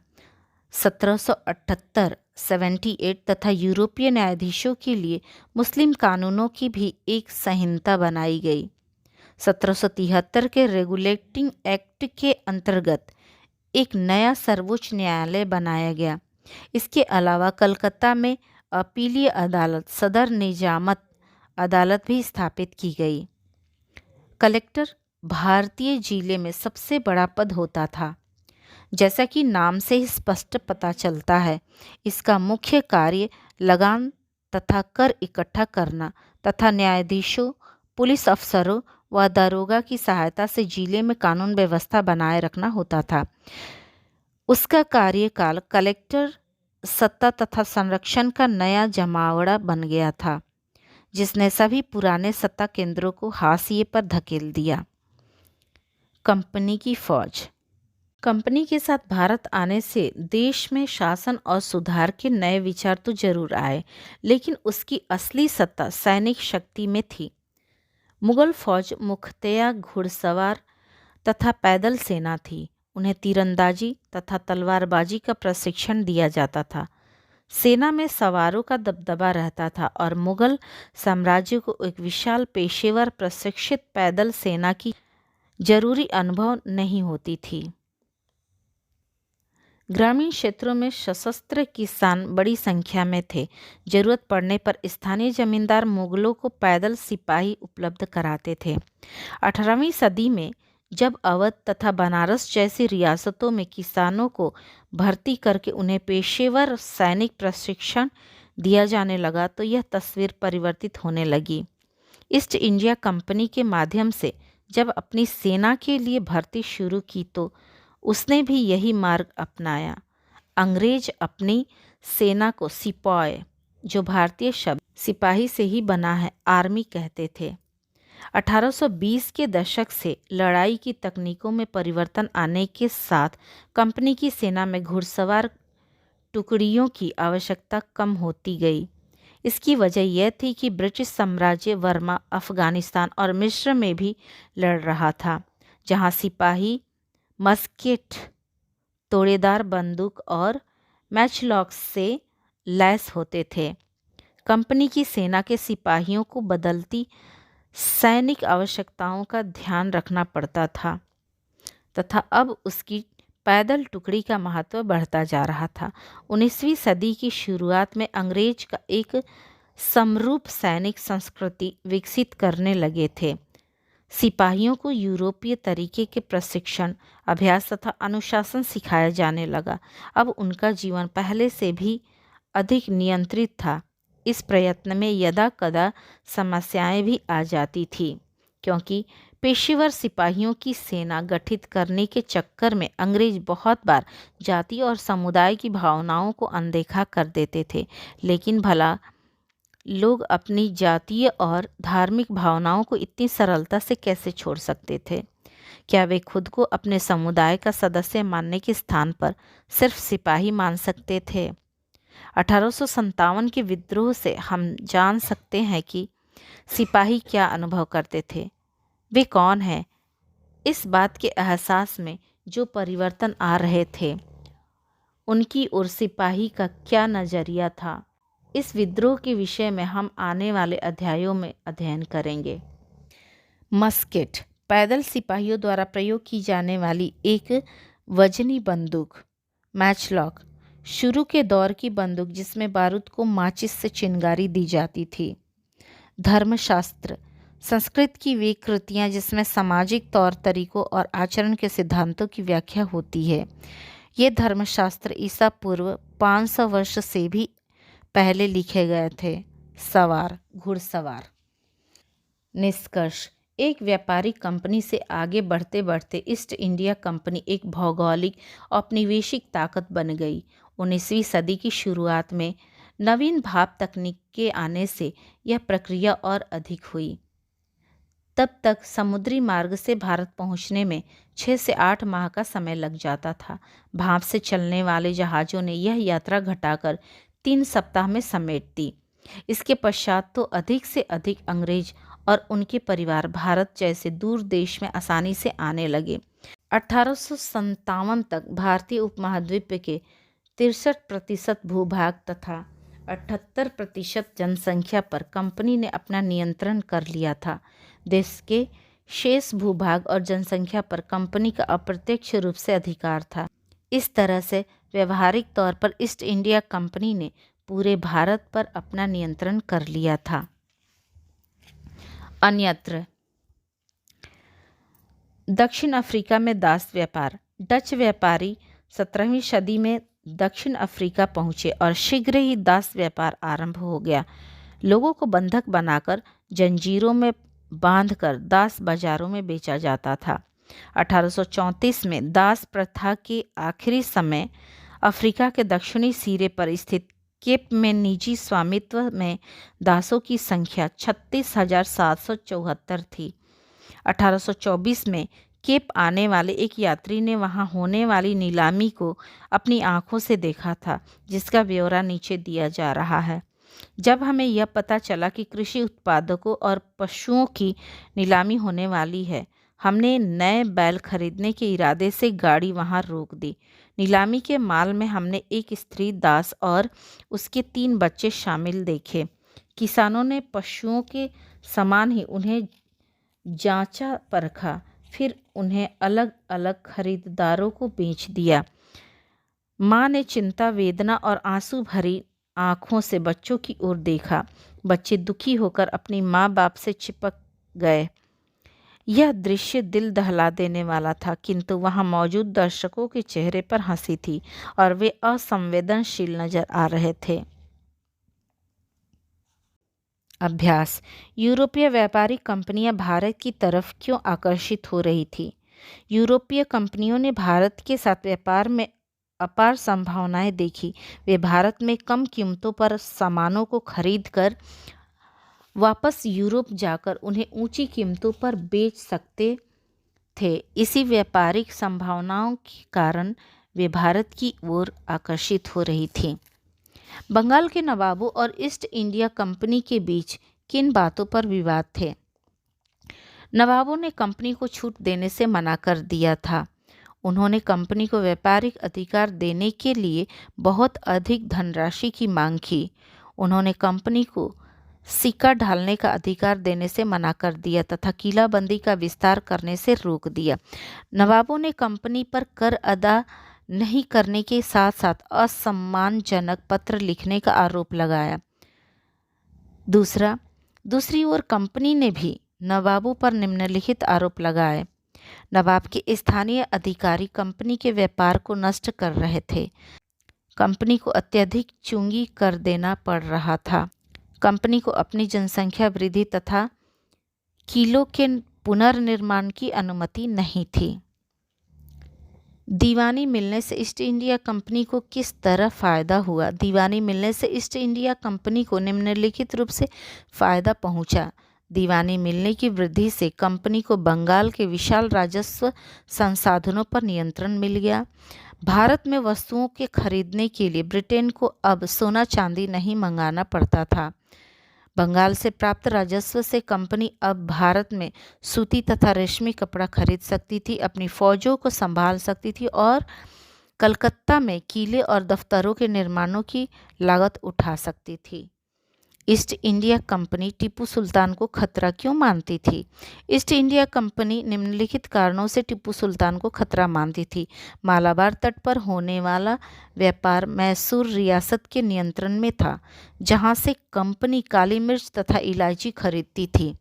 1778, 78 तथा यूरोपीय न्यायाधीशों के लिए मुस्लिम कानूनों की भी एक संहिता बनाई गई। 1773 के रेगुलेटिंग एक्ट के अंतर्गत एक नया सर्वोच्च न्यायालय बनाया गया। इसके अलावा कलकत्ता में अपीलीय अदालत, सदर निजामत अदालत भी स्थापित की गई। कलेक्टर भारतीय जिले में सबसे बड़ा पद होता था। जैसा कि नाम से ही स्पष्ट पता चलता है, इसका मुख्य कार्य लगान तथा कर इकट्ठा करना तथा न्यायाधीशों, पुलिस अफसरों व दारोगा की सहायता से जिले में कानून व्यवस्था बनाए रखना होता था। उसका कार्यकाल कलेक्टर सत्ता तथा संरक्षण का नया जमावड़ा बन गया था, जिसने सभी पुराने सत्ता केंद्रों को हाशिए पर धकेल दिया। कंपनी की फौज। कंपनी के साथ भारत आने से देश में शासन और सुधार के नए विचार तो जरूर आए, लेकिन उसकी असली सत्ता सैनिक शक्ति में थी। मुगल फौज मुख्यतया घुड़सवार तथा पैदल सेना थी। उन्हें तीरंदाजी तथा तलवारबाजी का प्रशिक्षण दिया जाता था। सेना में सवारों का दबदबा रहता था और मुगल साम्राज्य को एक विशाल पेशेवर प्रशिक्षित पैदल सेना की जरूरी अनुभव नहीं होती थी। ग्रामीण क्षेत्रों में सशस्त्र किसान बड़ी संख्या में थे। जरूरत पड़ने पर स्थानीय जमींदार मुगलों को पैदल सिपाही उपलब्ध कराते थे। 18वीं सदी में जब अवध तथा बनारस जैसी रियासतों में किसानों को भर्ती करके उन्हें पेशेवर सैनिक प्रशिक्षण दिया जाने लगा तो यह तस्वीर परिवर्तित होने लगी। ईस्ट इंडिया कंपनी के माध्यम से जब अपनी सेना के लिए भर्ती शुरू की तो उसने भी यही मार्ग अपनाया। अंग्रेज अपनी सेना को सिपॉय, जो भारतीय शब्द सिपाही से ही बना है, आर्मी कहते थे। 1820 के दशक से लड़ाई की तकनीकों में परिवर्तन आने के साथ कंपनी की सेना में घुड़सवार टुकड़ियों की आवश्यकता कम होती गई। इसकी वजह यह थी कि ब्रिटिश साम्राज्य बर्मा, अफगानिस्तान और मिस्र में भी लड़ रहा था, जहां सिपाही मस्केट, तोड़ेदार बंदूक और मैचलॉक्स से लैस होते थे। कंपनी की सेना के सिपाहियों को बदलती सैनिक आवश्यकताओं का ध्यान रखना पड़ता था तथा अब उसकी पैदल टुकड़ी का महत्व बढ़ता जा रहा था। 19वीं सदी की शुरुआत में अंग्रेज का एक समरूप सैनिक संस्कृति विकसित करने लगे थे। सिपाहियों को यूरोपीय तरीके के प्रशिक्षण, अभ्यास तथा अनुशासन सिखाया जाने लगा। अब उनका जीवन पहले से भी अधिक नियंत्रित था। इस प्रयत्न में यदा कदा समस्याएं भी आ जाती थी, क्योंकि पेशेवर सिपाहियों की सेना गठित करने के चक्कर में अंग्रेज बहुत बार जाति और समुदाय की भावनाओं को अनदेखा कर देते थे। लेकिन भला लोग अपनी जातीय और धार्मिक भावनाओं को इतनी सरलता से कैसे छोड़ सकते थे? क्या वे खुद को अपने समुदाय का सदस्य मानने के स्थान पर सिर्फ सिपाही मान सकते थे? 1857 के विद्रोह से हम जान सकते हैं कि सिपाही क्या अनुभव करते थे, वे कौन हैं। इस बात के एहसास में जो परिवर्तन आ रहे थे, उनकी ओर सिपाही का क्या नज़रिया था, इस विद्रोह के विषय में हम आने वाले अध्यायों में अध्ययन करेंगे। मस्केट, पैदल सिपाहियों द्वारा प्रयोग की जाने वाली एक वजनी बंदूक। मैचलॉक, शुरू के दौर की बंदूक जिसमें बारूद को माचिस से चिंगारी दी जाती थी। धर्मशास्त्र, संस्कृत की वे कृतियाँ जिसमें सामाजिक तौर तरीकों और आचरण के सिद्धांतों की व्याख्या होती है। ये धर्मशास्त्र ईसा पूर्व 500 वर्ष से भी पहले लिखे गए थे। सवार, घुड़सवार। निष्कर्ष, एक व्यापारिक कंपनी से आगे बढ़ते बढ़ते ईस्ट इंडिया कंपनी एक भौगोलिक औपनिवेशिक ताकत बन गई। 19वीं सदी की शुरुआत में नवीन भाप तकनीक के आने से यह प्रक्रिया और अधिक हुई। तब तक समुद्री मार्ग से भारत पहुंचने में 6 से 8 माह का समय लग जाता था। भाप से चलने वाले जहाज़ों ने यह यात्रा घटाकर 3 सप्ताह में समेट दी। इसके पश्चात तो अधिक से अधिक अंग्रेज और उनके परिवार भारत जैसे दूर देश में आसानी से आने लगे। 1857 तक भारतीय उपमहाद्वीप के 63% भूभाग तथा 78% जनसंख्या पर कंपनी ने अपना नियंत्रण कर लिया था। देश के शेष भूभाग और जनसंख्या पर कंपनी का अप्रत्यक्ष रूप से अधिकार था। इस तरह से व्यवहारिक तौर पर ईस्ट इंडिया कंपनी ने पूरे भारत पर अपना नियंत्रण कर लिया था। अन्यत्र दक्षिण अफ्रीका में दास व्यापार। डच व्यापारी 17वीं सदी में दक्षिण अफ्रीका पहुंचे और शीघ्र ही दास व्यापार आरंभ हो गया। लोगों को बंधक बनाकर जंजीरों में बांधकर दास बाजारों में बेचा जाता था। 1834 में दास प्रथा के आखिरी समय अफ्रीका के दक्षिणी सिरे पर स्थित केप में निजी स्वामित्व में दासों की संख्या 36,774 थी। 1824 में केप आने वाले एक यात्री ने वहां होने वाली नीलामी को अपनी आंखों से देखा था, जिसका ब्यौरा नीचे दिया जा रहा है। जब हमें यह पता चला कि कृषि उत्पादकों और पशुओं की नीलामी होने वाली है, हमने नए बैल खरीदने के इरादे से गाड़ी वहां रोक दी। नीलामी के माल में हमने एक स्त्री दास और उसके 3 बच्चे शामिल देखे। किसानों ने पशुओं के समान ही उन्हें जांचा परखा, फिर उन्हें अलग अलग खरीदारों को बेच दिया। माँ ने चिंता, वेदना और आंसू भरी आंखों से बच्चों की ओर देखा। बच्चे दुखी होकर अपनी माँ बाप से चिपक गए। यह दृश्य दिल दहला देने वाला था, किंतु वहां मौजूद दर्शकों के चेहरे पर हंसी थी और वे असंवेदनशील नजर आ रहे थे। अभ्यास। यूरोपीय व्यापारिक कंपनियां भारत की तरफ क्यों आकर्षित हो रही थी? यूरोपीय कंपनियों ने भारत के साथ व्यापार में अपार संभावनाएं देखी। वे भारत में कम कीमतों पर सामानों को खरीदकर वापस यूरोप जाकर उन्हें ऊंची कीमतों पर बेच सकते थे। इसी व्यापारिक संभावनाओं के कारण वे भारत की ओर आकर्षित हो रही थी। बंगाल के नवाबों और ईस्ट इंडिया कंपनी के बीच किन बातों पर विवाद थे? नवाबों ने कंपनी को छूट देने से मना कर दिया था। उन्होंने कंपनी को व्यापारिक अधिकार देने के लिए बहुत अधिक धनराशि की मांग की। उन्होंने कंपनी को सिक्का ढालने का अधिकार देने से मना कर दिया तथा किलाबंदी का विस्तार करने से रोक दिया। नवाबों ने कंपनी पर कर अदा नहीं करने के साथ साथ असम्मानजनक पत्र लिखने का आरोप लगाया। दूसरी ओर कंपनी ने भी नवाबों पर निम्नलिखित आरोप लगाए। नवाब के स्थानीय अधिकारी कंपनी के व्यापार को नष्ट कर रहे थे। कंपनी को अत्यधिक चुंगी कर देना पड़ रहा था। कंपनी को अपनी जनसंख्या वृद्धि तथा किलों के पुनर्निर्माण की अनुमति नहीं थी। दीवानी मिलने से ईस्ट इंडिया कंपनी को किस तरह फायदा हुआ? दीवानी मिलने से ईस्ट इंडिया कंपनी को निम्नलिखित रूप से फायदा पहुंचा। दीवानी मिलने की वृद्धि से कंपनी को बंगाल के विशाल राजस्व संसाधनों पर नियंत्रण मिल गया। भारत में वस्तुओं के खरीदने के लिए ब्रिटेन को अब सोना चांदी नहीं मंगाना पड़ता था। बंगाल से प्राप्त राजस्व से कंपनी अब भारत में सूती तथा रेशमी कपड़ा खरीद सकती थी, अपनी फौजों को संभाल सकती थी और कलकत्ता में किले और दफ्तरों के निर्माणों की लागत उठा सकती थी। East India company Tipu Sultan को खतरा क्यों मानती थी? ईस्ट इंडिया कंपनी निम्नलिखित कारणों से टीपू सुल्तान को खतरा मानती थी। मालाबार तट पर होने वाला व्यापार मैसूर रियासत के नियंत्रण में था, जहां से कंपनी काली मिर्च तथा इलायची खरीदती थी।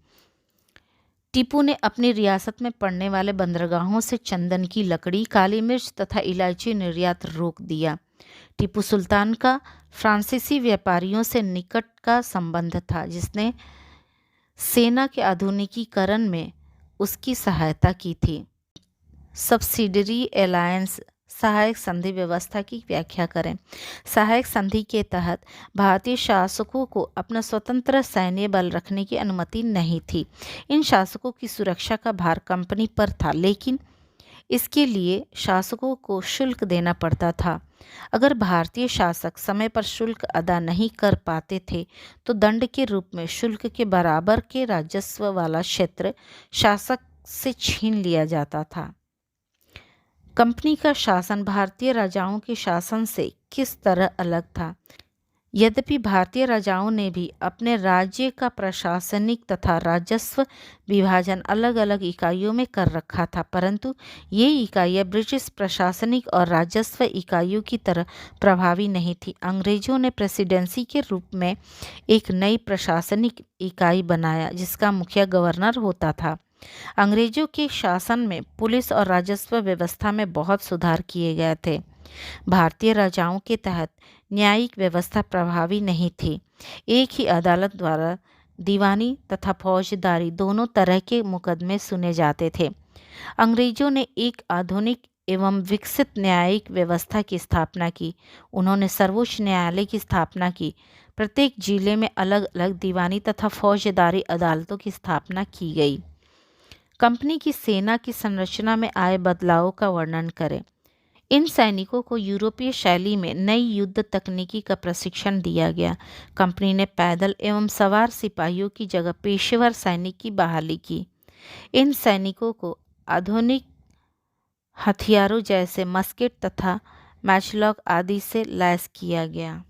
टीपू ने अपनी रियासत में पड़ने वाले बंदरगाहों से चंदन की लकड़ी, काली मिर्च तथा इलायची निर्यात रोक दिया। टीपू सुल्तान का फ्रांसीसी व्यापारियों से निकट का संबंध था, जिसने सेना के आधुनिकीकरण में उसकी सहायता की थी। सब्सिडरी अलायंस सहायक संधि व्यवस्था की व्याख्या करें। सहायक संधि के तहत भारतीय शासकों को अपना स्वतंत्र सैन्य बल रखने की अनुमति नहीं थी। इन शासकों की सुरक्षा का भार कंपनी पर था, लेकिन इसके लिए शासकों को शुल्क देना पड़ता था। अगर भारतीय शासक समय पर शुल्क अदा नहीं कर पाते थे तो दंड के रूप में शुल्क के बराबर के राजस्व वाला क्षेत्र शासक से छीन लिया जाता था। कंपनी का शासन भारतीय राजाओं के शासन से किस तरह अलग था? यद्यपि भारतीय राजाओं ने भी अपने राज्य का प्रशासनिक तथा राजस्व विभाजन अलग अलग इकाइयों में कर रखा था, परंतु ये इकाइयाँ ब्रिटिश प्रशासनिक और राजस्व इकाइयों की तरह प्रभावी नहीं थी। अंग्रेजों ने प्रेसिडेंसी के रूप में एक नई प्रशासनिक इकाई बनाया, जिसका मुखिया गवर्नर होता था। अंग्रेजों के शासन में पुलिस और राजस्व व्यवस्था में बहुत सुधार किए गए थे। भारतीय राजाओं के तहत न्यायिक व्यवस्था प्रभावी नहीं थी। एक ही अदालत द्वारा दीवानी तथा फौजदारी दोनों तरह के मुकदमे सुने जाते थे। अंग्रेजों ने एक आधुनिक एवं विकसित न्यायिक व्यवस्था की स्थापना की। उन्होंने सर्वोच्च न्यायालय की स्थापना की। प्रत्येक जिले में अलग अलग दीवानी तथा फौजदारी अदालतों की स्थापना की गई। कंपनी की सेना की संरचना में आए बदलावों का वर्णन करें। इन सैनिकों को यूरोपीय शैली में नई युद्ध तकनीकी का प्रशिक्षण दिया गया। कंपनी ने पैदल एवं सवार सिपाहियों की जगह पेशेवर सैनिक की बहाली की। इन सैनिकों को आधुनिक हथियारों जैसे मस्केट तथा मैचलॉक आदि से लैस किया गया।